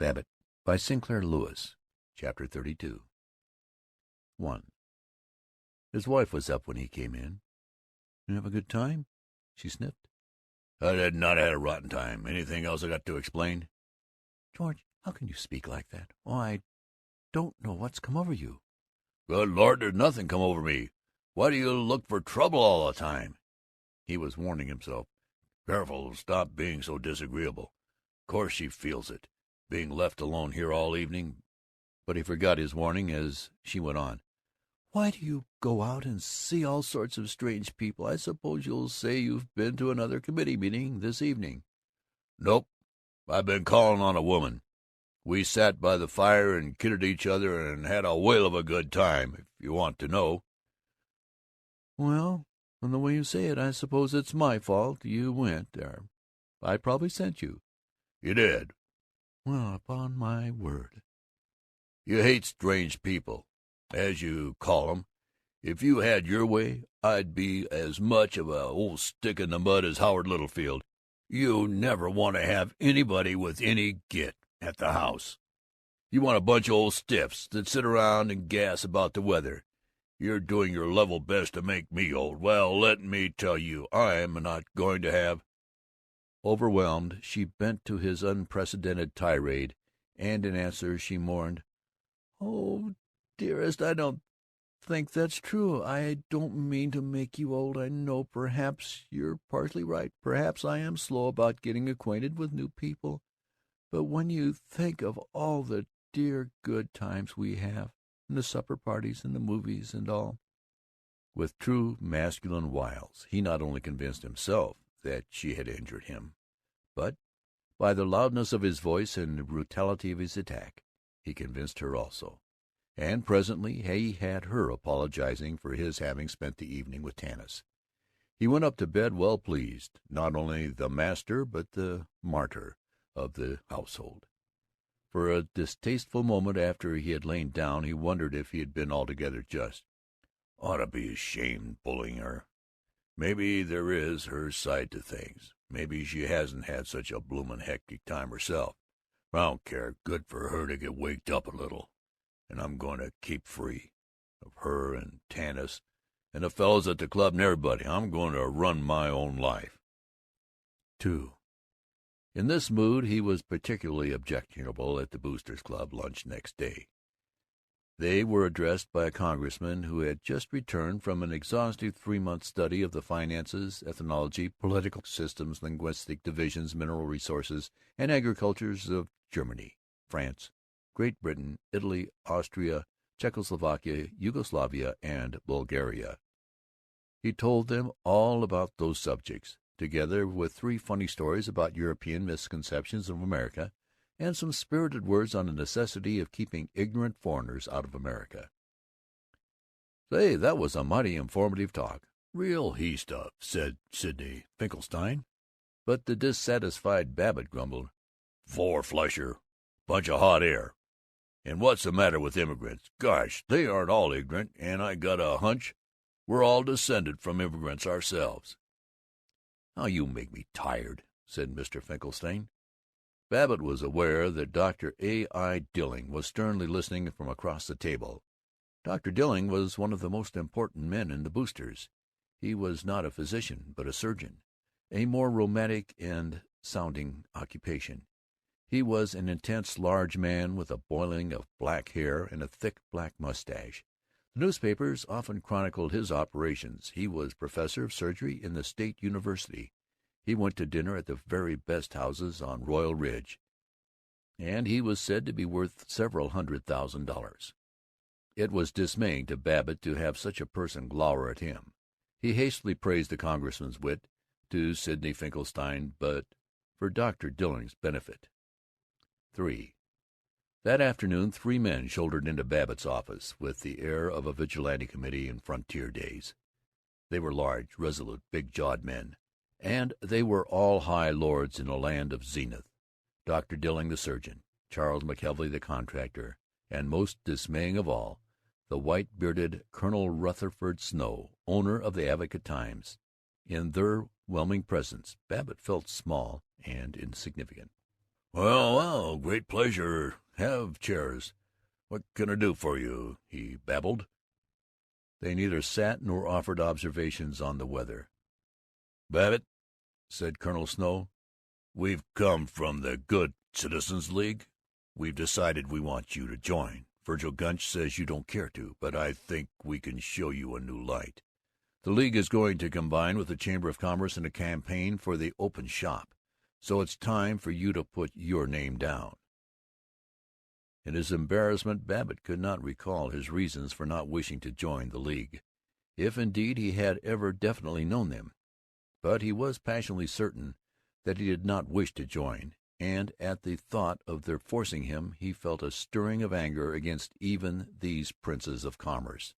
Babbitt by Sinclair Lewis. Chapter 32. 1. His wife was up when he came in. "You have a good time?" she sniffed. I did not had a rotten time. Anything else I got to explain? "George, how can you speak like that? Oh, I don't know what's come over you." Good Lord, there's nothing come over me. Why do you look for trouble all the time? He was warning himself. Careful, stop being so disagreeable. Course she feels it, being left alone here all evening. But he forgot his warning as she went on. "Why do you go out and see all sorts of strange people? I suppose you'll say you've been to another committee meeting this evening." Nope. I've been calling on a woman. We sat by the fire and kidded each other and had a whale of a good time, if you want to know. "Well, from the way you say it, I suppose it's my fault you went there. I probably sent you." You did. "Well, upon my word." You hate strange people, as you call 'em. If you had your way, I'd be as much of a old stick in the mud as Howard Littlefield. You never want to have anybody with any git at the house. You want a bunch of old stiffs that sit around and gas about the weather. You're doing your level best to make me old. Well, let me tell you, I'm not going to have—" Overwhelmed, she bent to his unprecedented tirade, and in answer she mourned, "Oh, dearest, I don't think that's true. I don't mean to make you old. I know perhaps you're partly right. Perhaps I am slow about getting acquainted with new people. But when you think of all the dear good times we have, and the supper parties and the movies and all—" With true masculine wiles, he not only convinced himself that she had injured him, but, by the loudness of his voice and the brutality of his attack, he convinced her also. And presently he had her apologizing for his having spent the evening with Tanis. He went up to bed well pleased, not only the master but the martyr of the household. For a distasteful moment after he had lain down he wondered if he had been altogether just. Ought to be ashamed bullying her. Maybe there is her side to things. Maybe she hasn't had such a bloomin' hectic time herself. I don't care. Good for her to get waked up a little. And I'm going to keep free of her and Tanis and the fellows at the club and everybody. I'm going to run my own life. 2. In this mood he was particularly objectionable at the Boosters' Club lunch next day. They were addressed by a congressman who had just returned from an exhaustive 3-month study of the finances, ethnology, political systems, linguistic divisions, mineral resources, and agricultures of Germany, France, Great Britain, Italy, Austria, Czechoslovakia, Yugoslavia, and Bulgaria. He told them all about those subjects, together with 3 funny stories about European misconceptions of America, and some spirited words on the necessity of keeping ignorant foreigners out of America. "Say, that was a mighty informative talk." "Real he stuff," said Sidney Finkelstein. But the dissatisfied Babbitt grumbled, "Four-flusher. Bunch of hot air. And what's the matter with immigrants? Gosh, they aren't all ignorant, and I got a hunch we're all descended from immigrants ourselves." "How you make me tired," said Mr. Finkelstein. Babbitt was aware that Dr. A.I. Dilling was sternly listening from across the table. Dr. Dilling was one of the most important men in the Boosters. He was not a physician, but a surgeon, a more romantic and sounding occupation. He was an intense, large man with a boiling of black hair and a thick black mustache. The newspapers often chronicled his operations. He was professor of surgery in the State University. He went to dinner at the very best houses on Royal Ridge, and he was said to be worth several $100,000. It was dismaying to Babbitt to have such a person glower at him. He hastily praised the congressman's wit to Sidney Finkelstein, but for Dr. Dilling's benefit. 3. That afternoon 3 men shouldered into Babbitt's office with the air of a vigilante committee in frontier days. They were large, resolute, big-jawed men, and they were all high lords in a land of zenith. Dr. Dilling the surgeon, Charles McKelvey the contractor, and, most dismaying of all, the white-bearded Colonel Rutherford Snow, owner of the Advocate-Times. In their whelming presence Babbitt felt small and insignificant. Well, great pleasure. Have chairs. What can I do for you?" he babbled. They neither sat nor offered observations on the weather. "Babbitt," said Colonel Snow, "we've come from the Good Citizens League. We've decided we want you to join. Virgil Gunch says you don't care to, but I think we can show you a new light. the League is going to combine with the Chamber of Commerce in a campaign for the open shop, so it's time for you to put your name down." In his embarrassment, Babbitt could not recall his reasons for not wishing to join the League, if indeed he had ever definitely known them. But he was passionately certain that he did not wish to join, and at the thought of their forcing him he felt a stirring of anger against even these princes of commerce.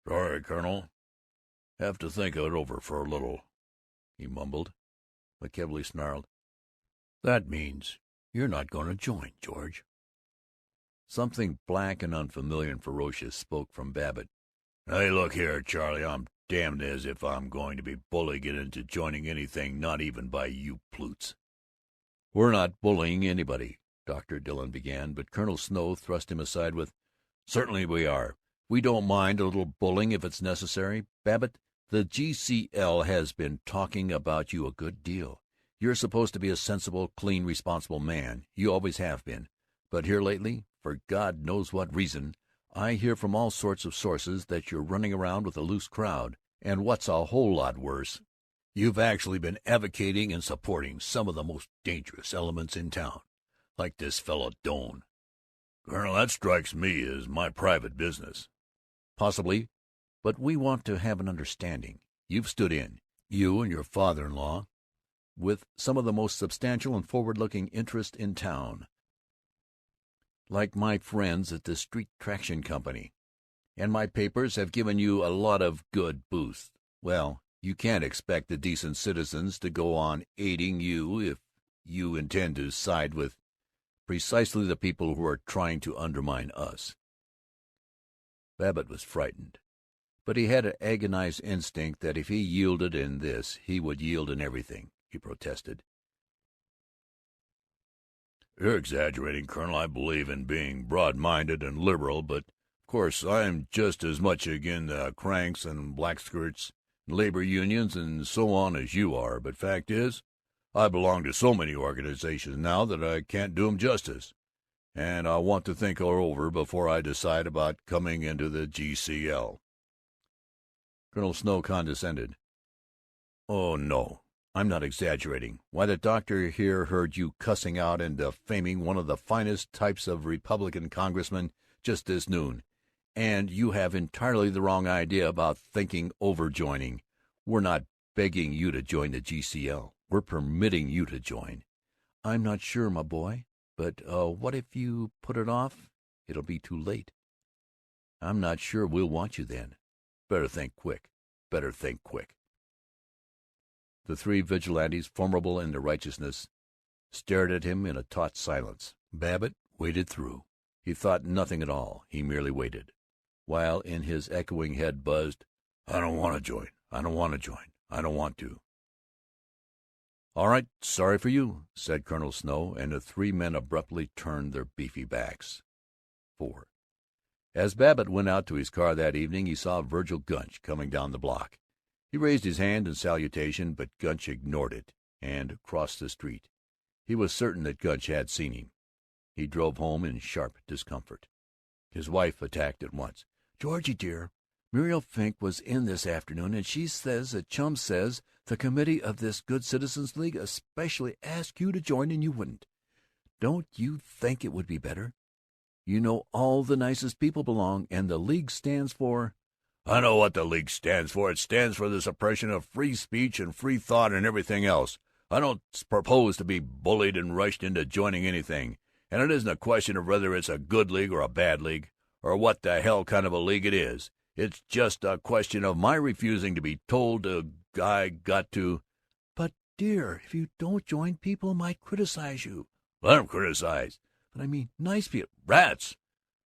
"Sorry, Colonel. Have to think it over for a little," he mumbled. McKelvey snarled, "That means you're not going to join, George." Something black and unfamiliar and ferocious spoke from Babbitt. "Hey, look here, Charlie, I'm damned as if I'm going to be bullied into joining anything, not even by you plutes." "We're not bullying anybody," Dr. Dillon began, but Colonel Snow thrust him aside with, "Certainly we are. We don't mind a little bullying if it's necessary. Babbitt, the GCL has been talking about you a good deal. You're supposed to be a sensible, clean, responsible man. You always have been. But here lately, for God knows what reason, I hear from all sorts of sources that you're running around with a loose crowd, and what's a whole lot worse, you've actually been advocating and supporting some of the most dangerous elements in town, like this fellow Doane." "Colonel, that strikes me as my private business." "Possibly, but we want to have an understanding. You've stood in, you and your father-in-law, with some of the most substantial and forward-looking interests in town, like my friends at the Street Traction Company, and my papers have given you a lot of good boost. Well, you can't expect the decent citizens to go on aiding you if you intend to side with precisely the people who are trying to undermine us." Babbitt was frightened, but he had an agonized instinct that if he yielded in this he would yield in everything. He protested. "You're exaggerating, Colonel. I believe in being broad-minded and liberal, but of course I'm just as much agin the cranks and blackskirts and labor unions and so on as you are. But fact is, I belong to so many organizations now that I can't do 'em justice, and I want to think it over before I decide about coming into the GCL." Colonel Snow condescended. "Oh, no, I'm not exaggerating. Why, the doctor here heard you cussing out and defaming one of the finest types of Republican congressman just this noon, and you have entirely the wrong idea about thinking over joining. We're not begging you to join the GCL. We're permitting you to join. I'm not sure, my boy, but what if you put it off? It'll be too late. I'm not sure we'll want you then. Better think quick. Better think quick." The three vigilantes, formidable in their righteousness, stared at him in a taut silence. Babbitt waited through. He thought nothing at all. He merely waited, while in his echoing head buzzed, "I don't want to join. I don't want to join. I don't want to." "All right, sorry for you," said Colonel Snow, and the three men abruptly turned their beefy backs. 4. As Babbitt went out to his car that evening, he saw Virgil Gunch coming down the block. He raised his hand in salutation, but Gunch ignored it and crossed the street. He was certain that Gunch had seen him. He drove home in sharp discomfort. His wife attacked at once. "Georgie, dear, Muriel Fink was in this afternoon, and she says that Chum says the committee of this Good Citizens League especially asked you to join, and you wouldn't. Don't you think it would be better? You know all the nicest people belong, and the League stands for—" "I know what the League stands for. It stands for the suppression of free speech and free thought and everything else. I don't propose to be bullied and rushed into joining anything, and it isn't a question of whether it's a good league or a bad league, or what the hell kind of a league it is. It's just a question of my refusing to be told I got to—" "But, dear, if you don't join, people might criticize you." "Let 'em criticize." "But I mean nice people." "Rats!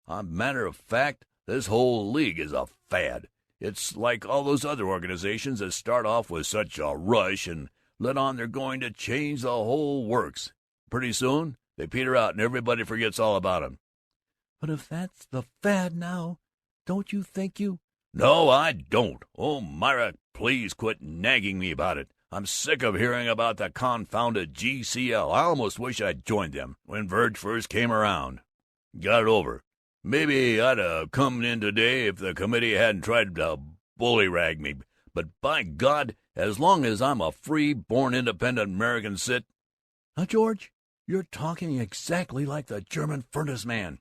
Matter of fact, this whole league is a fad. It's like all those other organizations that start off with such a rush and let on they're going to change the whole works. Pretty soon they peter out and everybody forgets all about 'em." "But if that's the fad now, don't you think you—" "No, I don't. Oh, Myra, please quit nagging me about it. I'm sick of hearing about the confounded GCL. I almost wish I'd joined them when Verge first came around. Got it over. Maybe I'd have come in today if the committee hadn't tried to bullyrag me. But by God, as long as I'm a free, born, independent American Now, George, you're talking exactly like the German furnace man."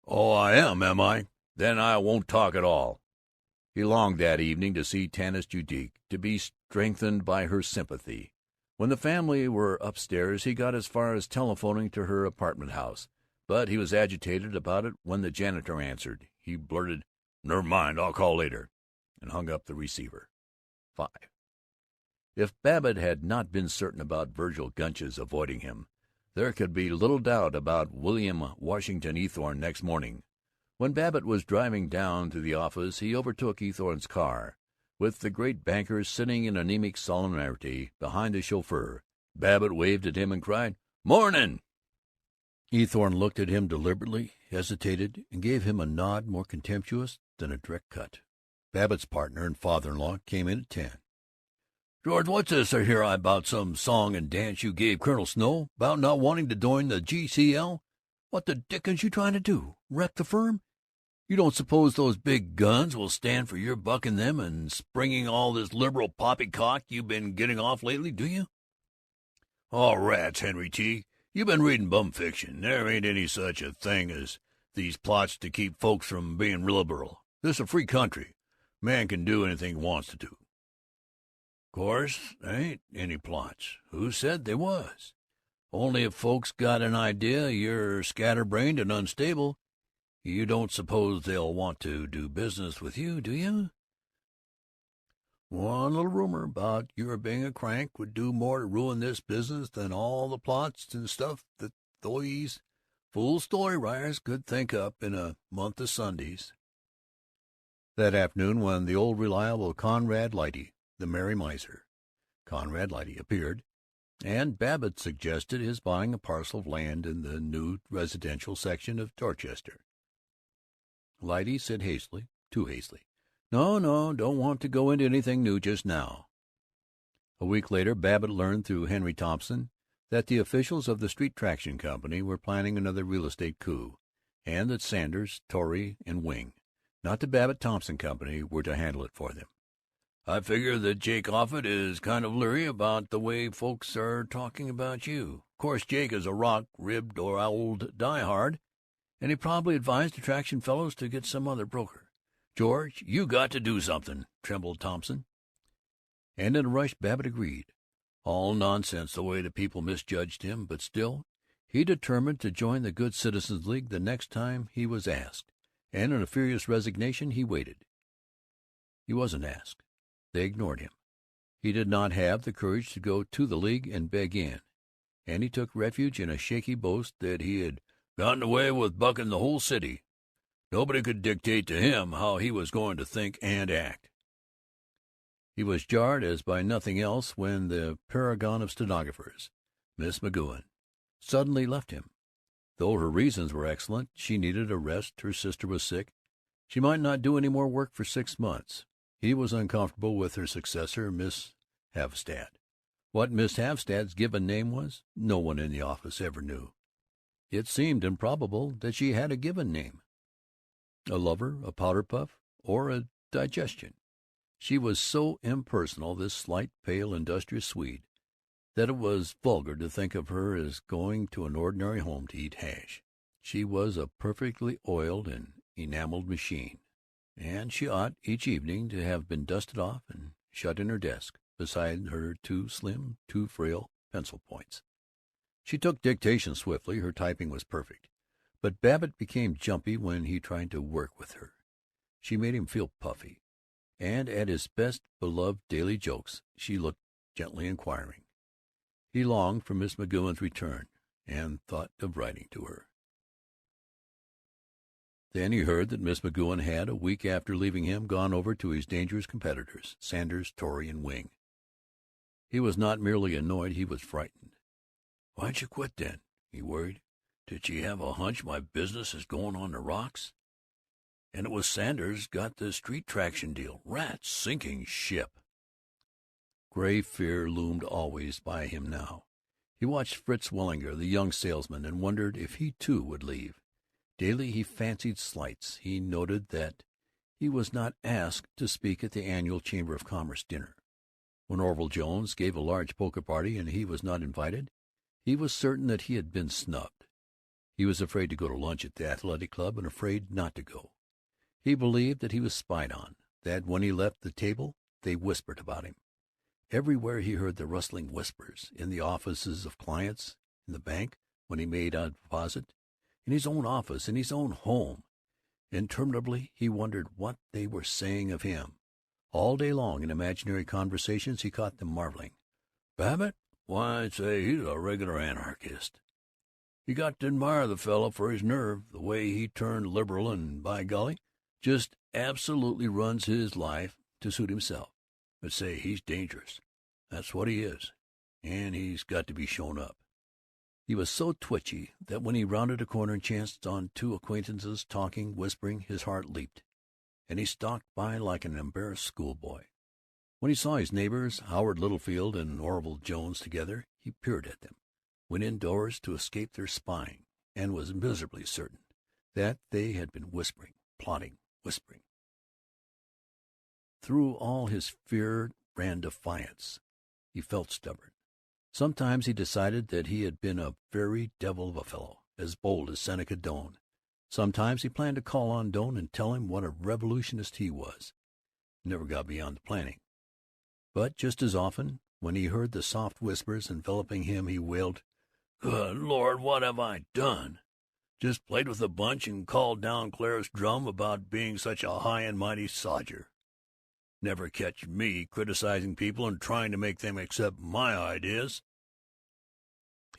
Oh, I am I? Then I won't talk at all." He longed that evening to see Tanis Judique, to be strengthened by her sympathy. When the family were upstairs, he got as far as telephoning to her apartment house, but he was agitated about it when the janitor answered. He blurted, "Never mind, I'll call later," and hung up the receiver. 5. If Babbitt had not been certain about Vergil Gunch's avoiding him, there could be little doubt about William Washington Eathorne next morning. When Babbitt was driving down to the office, he overtook Eathorne's car, with the great banker sitting in anemic solemnity behind the chauffeur. Babbitt waved at him and cried, "Mornin'!" Eathorne looked at him deliberately, hesitated, and gave him a nod more contemptuous than a direct cut. Babbitt's partner and father-in-law came in at 10. "George, what's this I hear about some song and dance you gave Colonel Snow about not wanting to join the GCL? What the dickens you trying to do? Wreck the firm? You don't suppose those big guns will stand for your bucking them and springing all this liberal poppycock you've been getting off lately, do you?" "Oh, rats, Henry T. You've been reading bum fiction. There ain't any such a thing as these plots to keep folks from being liberal. This is a free country. Man can do anything he wants to do." "Course, there ain't any plots. Who said they was? Only if folks got an idea you're scatterbrained and unstable, you don't suppose they'll want to do business with you, do you? One little rumor about your being a crank would do more to ruin this business than all the plots and stuff that these fool story writers could think up in a month of Sundays." That afternoon, when the old reliable Conrad Lyte, the merry miser, Conrad Lyte, appeared, and Babbitt suggested his buying a parcel of land in the new residential section of Dorchester, Lyte said hastily, too hastily, "No, don't want to go into anything new just now." A week later, Babbitt learned through Henry Thompson that the officials of the Street Traction Company were planning another real estate coup, and that Sanders, Torrey, and Wing, not the Babbitt-Thompson Company, were to handle it for them. "I figure that Jake Offutt is kind of leery about the way folks are talking about you. Of course, Jake is a rock-ribbed or old die-hard, and he probably advised the Traction fellows to get some other broker. George, you got to do something," trembled Thompson. And in a rush Babbitt agreed. All nonsense the way the people misjudged him, but still he determined to join the Good Citizens League the next time he was asked, and in a furious resignation he waited. He wasn't asked. They ignored him. He did not have the courage to go to the League and beg in, and he took refuge in a shaky boast that he had gotten away with bucking the whole city. Nobody could dictate to him how he was going to think and act. He was jarred as by nothing else when the paragon of stenographers, Miss McGowan, suddenly left him. Though her reasons were excellent, she needed a rest, her sister was sick, she might not do any more work for 6 months. He was uncomfortable with her successor, Miss Havstad. What Miss Havstad's given name was, no one in the office ever knew. It seemed improbable that she had a given name. A lover, a powder puff, or a digestion. She was so impersonal, this slight, pale, industrious Swede, that it was vulgar to think of her as going to an ordinary home to eat hash. She was a perfectly oiled and enameled machine, and she ought, each evening, to have been dusted off and shut in her desk, beside her too slim, too frail pencil points. She took dictation swiftly, her typing was perfect, but Babbitt became jumpy when he tried to work with her. She made him feel puffy, and at his best beloved daily jokes she looked gently inquiring. He longed for Miss McGowan's return, and thought of writing to her. Then he heard that Miss McGowan had, a week after leaving him, gone over to his dangerous competitors, Sanders, Torrey, and Wing. He was not merely annoyed, he was frightened. "Why'd you quit, then? he worried. "Did she have a hunch my business is going on the rocks? And it was Sanders got the street traction deal. Rats sinking ship." Gray fear loomed always by him now. He watched Fritz Wellinger, the young salesman, and wondered if he, too, would leave. Daily he fancied slights. He noted that he was not asked to speak at the annual Chamber of Commerce dinner. When Orville Jones gave a large poker party and he was not invited, he was certain that he had been snubbed. He was afraid to go to lunch at the athletic club and afraid not to go. He believed that he was spied on, that when he left the table they whispered about him. Everywhere he heard the rustling whispers, in the offices of clients, in the bank when he made a deposit, in his own office, in his own home. Interminably he wondered what they were saying of him. All day long in imaginary conversations he caught them marveling. "Babbitt? Why, say, he's a regular anarchist. You got to admire the fellow for his nerve, the way he turned liberal, and, by golly, just absolutely runs his life to suit himself. But say, he's dangerous. That's what he is. And he's got to be shown up." He was so twitchy that when he rounded a corner and chanced on two acquaintances talking, whispering, his heart leaped, and he stalked by like an embarrassed schoolboy. When he saw his neighbors, Howard Littlefield and Orville Jones, together, he peered at them, went indoors to escape their spying, and was miserably certain that they had been whispering, plotting, whispering. Through all his fear ran defiance. He felt stubborn. Sometimes he decided that he had been a very devil of a fellow, as bold as Seneca Doane. Sometimes he planned to call on Doane and tell him what a revolutionist he was. He never got beyond the planning. But just as often, when he heard the soft whispers enveloping him, he wailed, "Good Lord, what have I done? Just played with a bunch and called down Clara's drum about being such a high and mighty sodger. Never catch me criticizing people and trying to make them accept my ideas."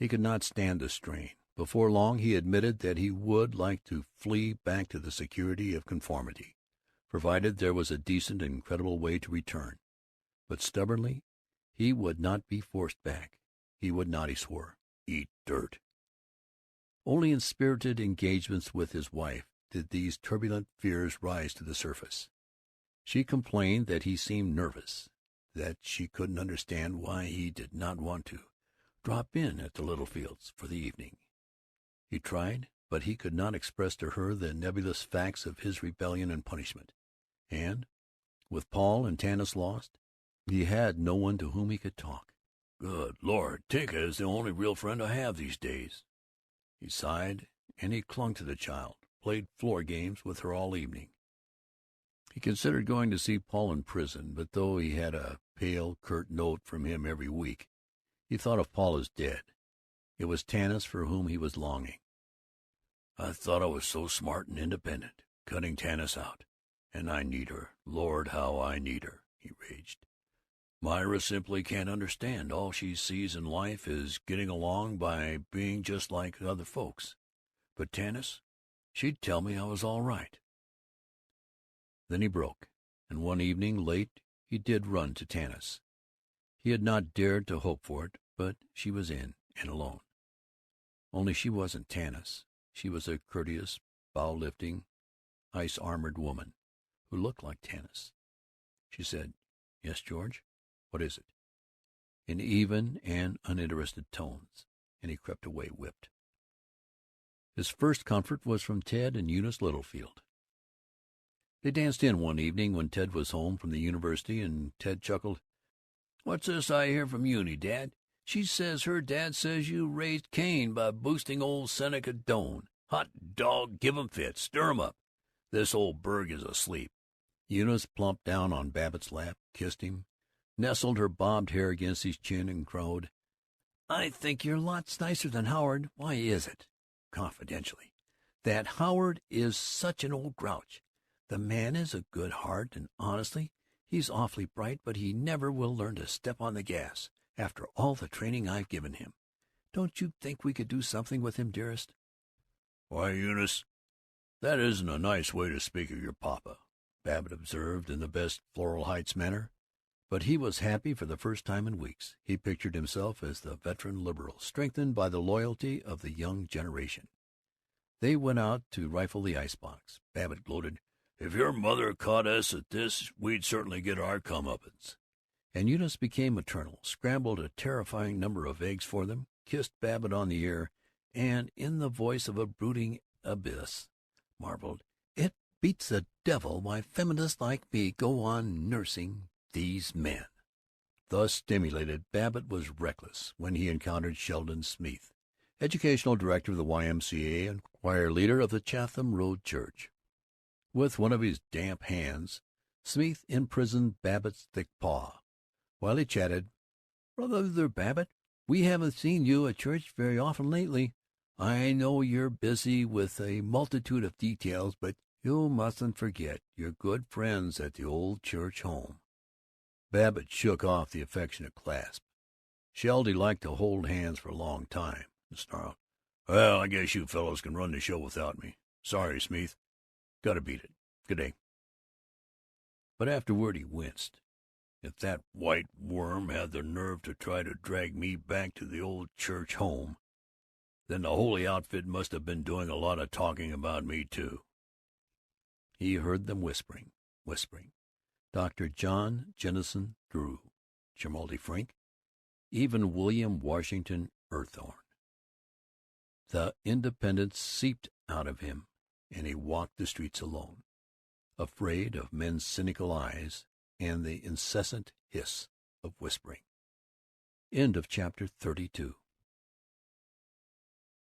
He could not stand the strain. Before long he admitted that he would like to flee back to the security of conformity, provided there was a decent and creditable way to return. But stubbornly he would not be forced back. He would not, he swore, eat dirt. Only in spirited engagements with his wife did these turbulent fears rise to the surface. She complained that he seemed nervous, that she couldn't understand why he did not want to drop in at the Littlefields for the evening. He tried, but he could not express to her the nebulous facts of his rebellion and punishment. And, with Paul and Tanis lost, he had no one to whom he could talk. "Good Lord, Tinka is the only real friend I have these days." He sighed, and he clung to the child, played floor games with her all evening. He considered going to see Paul in prison, but though he had a pale, curt note from him every week, he thought of Paul as dead. It was Tanis for whom he was longing. "I thought I was so smart and independent, cutting Tanis out. And I need her. Lord, how I need her," he raged. "Myra simply can't understand. All she sees in life is getting along by being just like other folks. But Tanis, she'd tell me I was all right." Then he broke, and one evening late he did run to Tanis. He had not dared to hope for it, but she was in, and alone. Only she wasn't Tanis. She was a courteous, bow-lifting, ice-armored woman who looked like Tanis. She said, "Yes, George? What is it?" in even and uninterested tones, and he crept away whipped. His first comfort was from Ted and Eunice Littlefield. They danced in one evening when Ted was home from the university, and Ted chuckled, "What's this I hear from Eunie, Dad? She says her dad says you raised Cain by boosting old Seneca Doane. Hot dog, give 'em fits, stir 'em up. This old Berg is asleep." Eunice plumped down on Babbitt's lap, kissed him, nestled her bobbed hair against his chin, and crowed, "I think you're lots nicer than Howard. Why is it," confidentially, "that Howard is such an old grouch? The man is a good heart, and honestly, he's awfully bright, but he never will learn to step on the gas, after all the training I've given him. Don't you think we could do something with him, dearest?" "Why, Eunice, that isn't a nice way to speak of your papa," Babbitt observed in the best Floral Heights manner. But he was happy for the first time in weeks. He pictured himself as the veteran liberal, strengthened by the loyalty of the young generation. They went out to rifle the ice-box. Babbitt gloated, "If your mother caught us at this, we'd certainly get our comeuppance." And Eunice became maternal, scrambled a terrifying number of eggs for them, kissed Babbitt on the ear, and, in the voice of a brooding abyss, marveled, "It beats the devil why feminists like me go on nursing these men." Thus stimulated, Babbitt was reckless when he encountered Sheldon Smeeth, educational director of the YMCA and choir leader of the Chatham Road Church. With one of his damp hands, Smeeth imprisoned Babbitt's thick paw. While he chatted, "Brother Babbitt, we haven't seen you at church very often lately. I know you're busy with a multitude of details, but you mustn't forget your good friends at the old church home." Babbitt shook off the affectionate clasp. Sheldy liked to hold hands for a long time, and snarled, "Well, I guess you fellows can run the show without me. Sorry, Smeeth. Gotta beat it. Good day." But afterward he winced. If that white worm had the nerve to try to drag me back to the old church home, then the holy outfit must have been doing a lot of talking about me, too. He heard them whispering. Dr. John Jennison Drew, Chimaldi Frink, even William Washington Earthorne. The independence seeped out of him, and he walked the streets alone, afraid of men's cynical eyes and the incessant hiss of whispering. End of chapter 32.